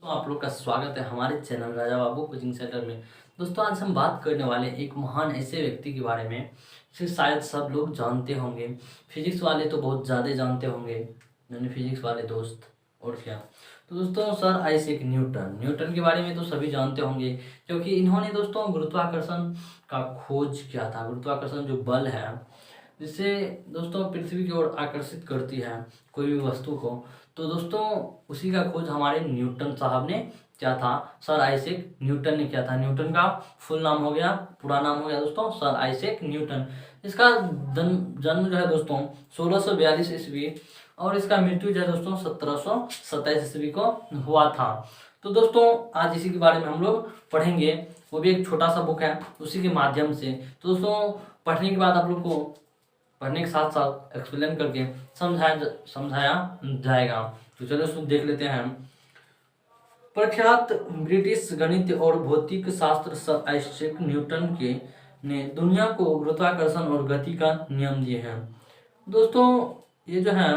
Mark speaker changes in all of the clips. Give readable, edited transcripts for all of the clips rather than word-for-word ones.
Speaker 1: तो आप लोग का स्वागत है हमारे channel Raja Babu coaching centre में। दोस्तों आज हम बात करने वाले एक महान ऐसे व्यक्ति के बारे में जिसे शायद सब लोग जानते होंगे। फिजिक्स वाले तो बहुत ज़्यादा जानते होंगे, यानी फिजिक्स वाले दोस्त। और क्या, तो दोस्तों सर आइजैक न्यूटन न्यूटन के बारे में तो सभी जानते होंगे, क्योंकि इन्होंने दोस्तों गुरुत्वाकर्षण का खोज किया था। गुरुत्वाकर्षण जो बल है जिससे दोस्तों पृथ्वी की ओर आकर्षित करती है कोई भी वस्तु को, तो दोस्तों उसी का खोज हमारे न्यूटन साहब ने क्या था, सर आइजैक न्यूटन ने किया था। न्यूटन का फुल नाम हो गया, पूरा नाम हो गया दोस्तों सर आइजैक न्यूटन। इसका जन्म जो है दोस्तों 1642 ईस्वी और इसका मृत्यु जो है दोस्तों 1727 ईस्वी को हुआ था। तो दोस्तों आज इसी के बारे में हम लोग पढ़ेंगे, वो भी एक छोटा सा बुक है उसी के माध्यम से। तो दोस्तों पढ़ने के बाद आप लोग को पढ़ने के साथ साथ एक्सप्लेन करके समझाया जाएगा। तो चलो इसको देख लेते हैं। प्रख्यात ब्रिटिश गणित और भौतिक शास्त्र सर आइजैक न्यूटन के ने दुनिया को गुरुत्वाकर्षण और गति का नियम दिए हैं। दोस्तों ये जो है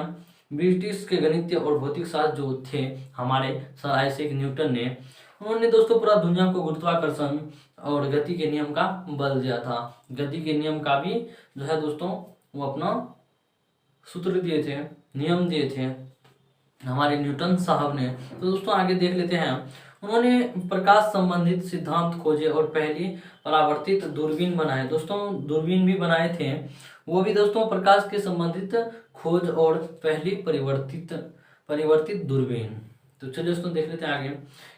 Speaker 1: ब्रिटिश के गणित और भौतिक शास्त्र जो थे हमारे सर आइजैक न्यूटन ने, उन्होंने दोस्तों पूरा दुनिया को गुरुत्वाकर्षण और गति के नियम का बल दिया था। गति के नियम का भी जो है दोस्तों वो अपना सूत्र दिए थे, नियम दिए थे हमारे न्यूटन साहब ने। तो दोस्तों आगे देख लेते हैं। उन्होंने प्रकाश संबंधित सिद्धांत खोजे और पहली परावर्तित दूरबीन बनाए। दोस्तों दूरबीन भी बनाए थे, वो भी दोस्तों प्रकाश के संबंधित खोज और पहली परिवर्तित दूरबीन। तो चलिए दोस्तों देख लेते हैं आगे।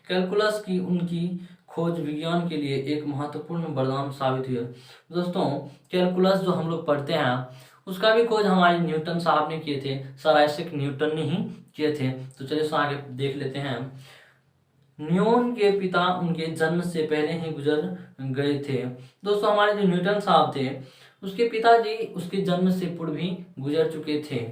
Speaker 1: कैलकुलस की उनकी खोज विज्ञान के लिए एक महत्वपूर्ण वरदान साबित हुई है। दोस्तों कैलकुलस जो हम लोग पढ़ते हैं उसका भी खोज हमारे न्यूटन साहब ने किए थे, सर आइजैक न्यूटन ने ही किए थे। तो चलिए इसको आगे देख लेते हैं। न्यूटन के पिता उनके जन्म से पहले ही गुजर गए थे। दोस्तों हमारे जो न्यूटन साहब थे उसके पिताजी उसके जन्म से पूर्व ही गुजर चुके थे।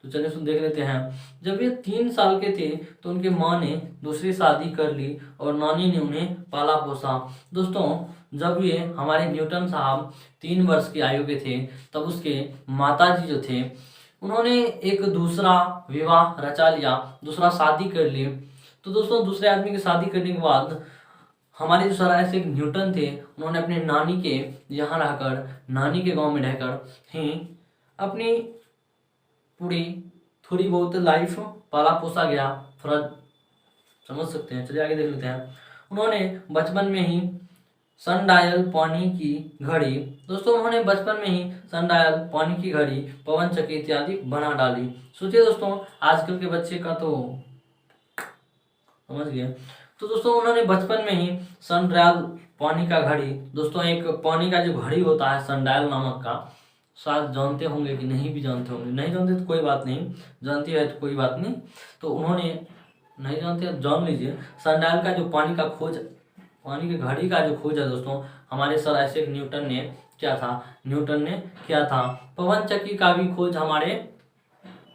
Speaker 1: तो चलिए इसको देख लेते हैं। जब ये 3 साल के थे तो उनके माँ ने दूसरी शादी कर ली और नानी ने उन्हें पाला पोसा। दोस्तों जब ये हमारे न्यूटन साहब 3 वर्ष की आयु के थे तब उसके माताजी जो थे उन्होंने एक दूसरा विवाह रचा लिया, दूसरा शादी कर ली। तो दोस्तों दूसरे आदमी की शादी करने के बाद हमारे जो सर आइजैक न्यूटन थे उन्होंने अपने नानी के यहाँ रहकर, नानी के गांव में रहकर ही अपनी पूरी थोड़ी बहुत लाइफ पाला पोसा गया, थोड़ा समझ सकते हैं। चलिए आगे देख लेते हैं। उन्होंने बचपन में ही सनडायल, पानी की घड़ी, दोस्तों उन्होंने बचपन में ही सनडायल, पानी की घड़ी, पवन चक्की इत्यादि बना डाली। सोचिए दोस्तों आजकल के बच्चे का तो समझ गए। तो दोस्तों उन्होंने बचपन में ही सनडायल, पानी का घड़ी, दोस्तों एक पानी का जो घड़ी होता है सनडायल नामक का, शायद जानते होंगे कि नहीं भी जानते होंगे, नहीं जानते तो कोई बात नहीं, जानती है तो कोई बात नहीं। तो उन्होंने नहीं जानते तो जान लीजिए। सनडायल का जो पानी का खोज, पानी की घड़ी का जो खोज है दोस्तों हमारे सर आइजैक न्यूटन ने क्या था, न्यूटन ने किया था। पवन चक्की का भी खोज हमारे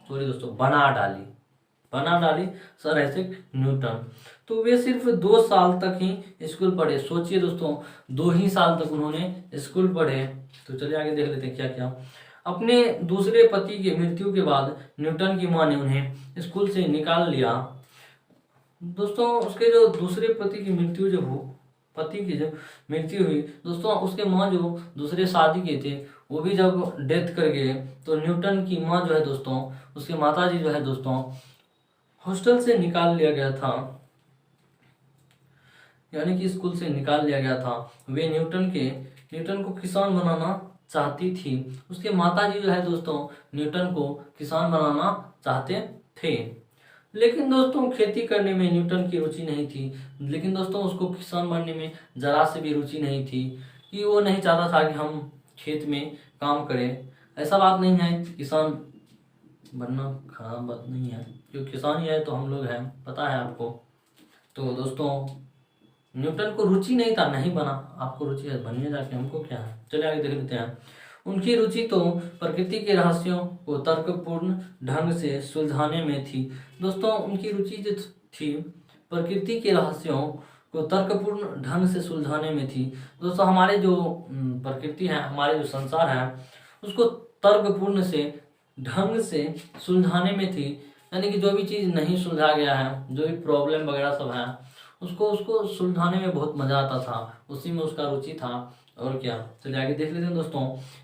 Speaker 1: दोस्तों बना डाली सर आइजैक न्यूटन। तो वे सिर्फ 2 साल तक ही स्कूल पढ़े। सोचिए दोस्तों 2 ही साल तक उन्होंने स्कूल पढ़े। तो चलिए आगे देख लेते हैं क्या क्या। अपने दूसरे पति की मृत्यु के बाद न्यूटन की मां ने उन्हें स्कूल से निकाल लिया। दोस्तों उसके जो दूसरे पति की मृत्यु हुई दोस्तों, उसके माँ जो दूसरे शादी के थे वो भी जब डेथ कर गए तो न्यूटन की माँ जो है दोस्तों, उसके माताजी जो है दोस्तों हॉस्टल से निकाल लिया गया था, यानी कि स्कूल से निकाल लिया गया था। वे न्यूटन को किसान बनाना चाहती थी। उसके माताजी जो है दोस्तों न्यूटन को किसान बनाना चाहते थे, लेकिन दोस्तों खेती करने में न्यूटन की रुचि नहीं थी। लेकिन दोस्तों उसको किसान बनने में जरा से भी रुचि नहीं थी, कि वो नहीं चाहता था कि हम खेत में काम करें। ऐसा बात नहीं है, किसान बनना खराब बात नहीं है, क्योंकि किसान ही है तो हम लोग हैं, पता है आपको। तो दोस्तों न्यूटन को रुचि नहीं था, नहीं बना। आपको रुचि है बनिए जाके, हमको क्या है। चलिए आगे देख लेते हैं। उनकी रुचि तो प्रकृति के रहस्यों को तर्कपूर्ण ढंग से सुलझाने में थी। दोस्तों उनकी रुचि जो थी प्रकृति के रहस्यों को तर्कपूर्ण ढंग से सुलझाने में थी। दोस्तों हमारे जो प्रकृति है, हमारे जो संसार है, उसको तर्कपूर्ण से ढंग से सुलझाने में थी। यानी कि जो भी चीज़ नहीं सुलझा गया है, जो भी प्रॉब्लम वगैरह सब है, उसको उसको सुलझाने में बहुत मजा आता था, उसी में उसका रुचि था। और क्या, चलिए आगे देख लेते हैं दोस्तों।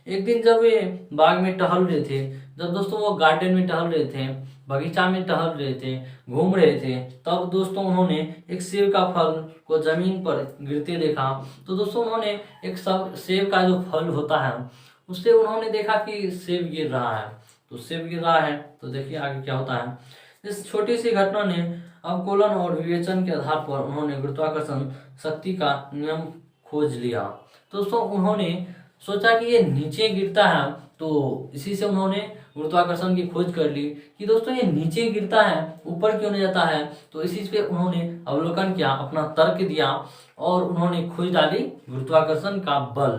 Speaker 1: एक दिन जब वे बाग में टहल रहे थे, जब दोस्तों वो गार्डन में टहल रहे थे, बगीचा में टहल रहे थे, घूम रहे थे, तब दोस्तों उन्होंने एक सेब का फल को जमीन पर गिरते देखा। तो दोस्तों उन्होंने एक सेब का जो फल होता है उससे उन्होंने देखा कि सेब गिर रहा है। तो सेब गिर रहा है तो देखिए आगे क्या होता है। इस छोटी सी घटना ने अवकलन और विवेचन के आधार पर उन्होंने गुरुत्वाकर्षण शक्ति का नियम खोज लिया। दोस्तों उन्होंने सोचा कि ये नीचे गिरता है, तो इसी से उन्होंने गुरुत्वाकर्षण की खोज कर ली कि दोस्तों ये नीचे गिरता है, ऊपर क्यों नहीं जाता है। तो इसी पे उन्होंने अवलोकन किया, अपना तर्क दिया और उन्होंने खोज डाली गुरुत्वाकर्षण का बल।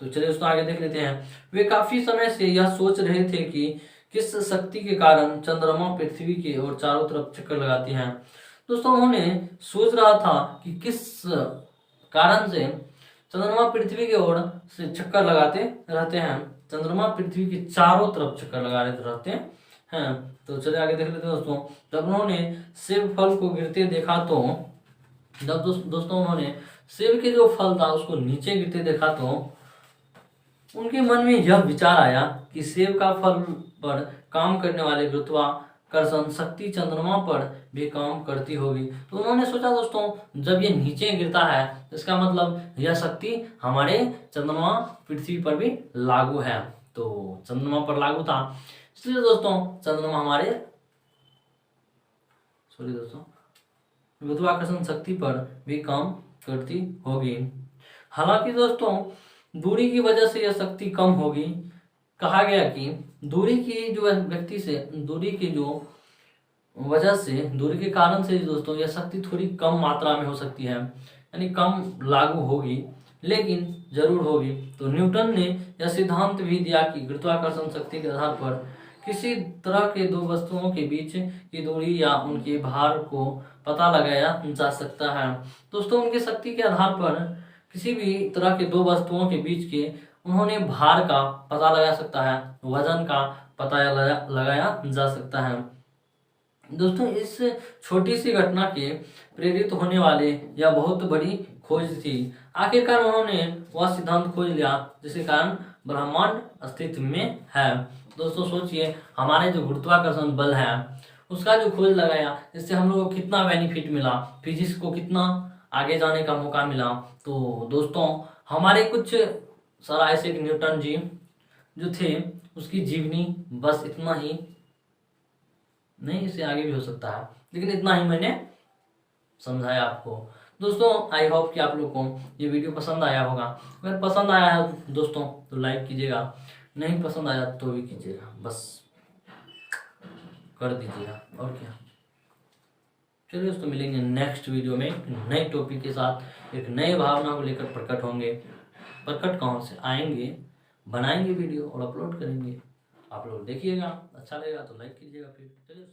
Speaker 1: तो चलिए दोस्तों आगे देख लेते हैं। वे काफी समय से यह सोच रहे थे कि किस शक्ति के कारण चंद्रमा पृथ्वी के और चारों तरफ चक्कर लगाती है। दोस्तों उन्होंने सोच रहा था कि किस कारण से चंद्रमा पृथ्वी की ओर से चक्कर लगाते रहते हैं, चंद्रमा पृथ्वी के चारों तरफ चक्कर लगा रहते हैं। तो चलिए आगे देख लेते हैं दोस्तों। जब उन्होंने सेब फल को गिरते देखा तो जब दोस्तों उन्होंने सेब के जो फल था उसको नीचे गिरते देखा तो उनके मन में यह विचार आया कि सेब का फल पर काम करने वाले गुरुत्वाकर्षण शक्ति चंद्रमा पर भी काम करती होगी। तो उन्होंने सोचा दोस्तों जब ये नीचे गिरता है तो इसका मतलब यह शक्ति हमारे चंद्रमा पृथ्वी पर भी लागू है। तो चंद्रमा पर लागू था, इसलिए दोस्तों चंद्रमा हमारे गुरुत्वाकर्षण शक्ति पर भी काम करती होगी। हालांकि दोस्तों दूरी की वजह से यह शक्ति कम होगी। कहा गया कि दूरी की जो व्यक्ति से दूरी की जो वजह से दूरी के कारण से दोस्तों यह शक्ति थोड़ी कम मात्रा में हो सकती है, यानी कम लागू होगी, लेकिन जरूर होगी। तो न्यूटन ने यह सिद्धांत भी दिया कि गुरुत्वाकर्षण शक्ति के आधार पर किसी तरह के दो वस्तुओं के बीच की दूरी या उनके भार को पता लगाया जा सकता है। दोस्तों उनकी शक्ति के आधार पर किसी भी तरह के दो वस्तुओं के बीच के उन्होंने भार का पता लगा सकता है, वजन का पता लगाया जा सकता है। दोस्तों इस छोटी सी घटना के प्रेरित होने वाले यह बहुत बड़ी खोज थी। आखिरकार उन्होंने वह सिद्धांत खोज लिया जिसके कारण ब्रह्मांड अस्तित्व में है। दोस्तों सोचिए हमारे जो गुरुत्वाकर्षण बल है उसका जो खोज लगाया, इससे हम लोगों को कितना बेनिफिट मिला, फिजिक्स को कितना आगे जाने का मौका मिला। तो दोस्तों हमारे कुछ सर आइजैक न्यूटन जी जो थे उसकी जीवनी बस इतना ही नहीं, इससे आगे भी हो सकता है, लेकिन इतना ही मैंने समझाया आपको। दोस्तों आई होप कि आप लोग को ये वीडियो पसंद आया होगा। अगर पसंद आया है दोस्तों तो लाइक कीजिएगा, नहीं पसंद आया तो भी कीजिएगा, बस कर दीजिएगा और क्या। चलिए दोस्तों मिलेंगे नेक्स्ट वीडियो में एक नए टॉपिक के साथ, एक नए भावना को लेकर प्रकट होंगे। प्रकट कौन से आएंगे, बनाएंगे वीडियो और अपलोड करेंगे। आप लोग देखिएगा, अच्छा लगेगा तो लाइक कीजिएगा। फिर चलिए।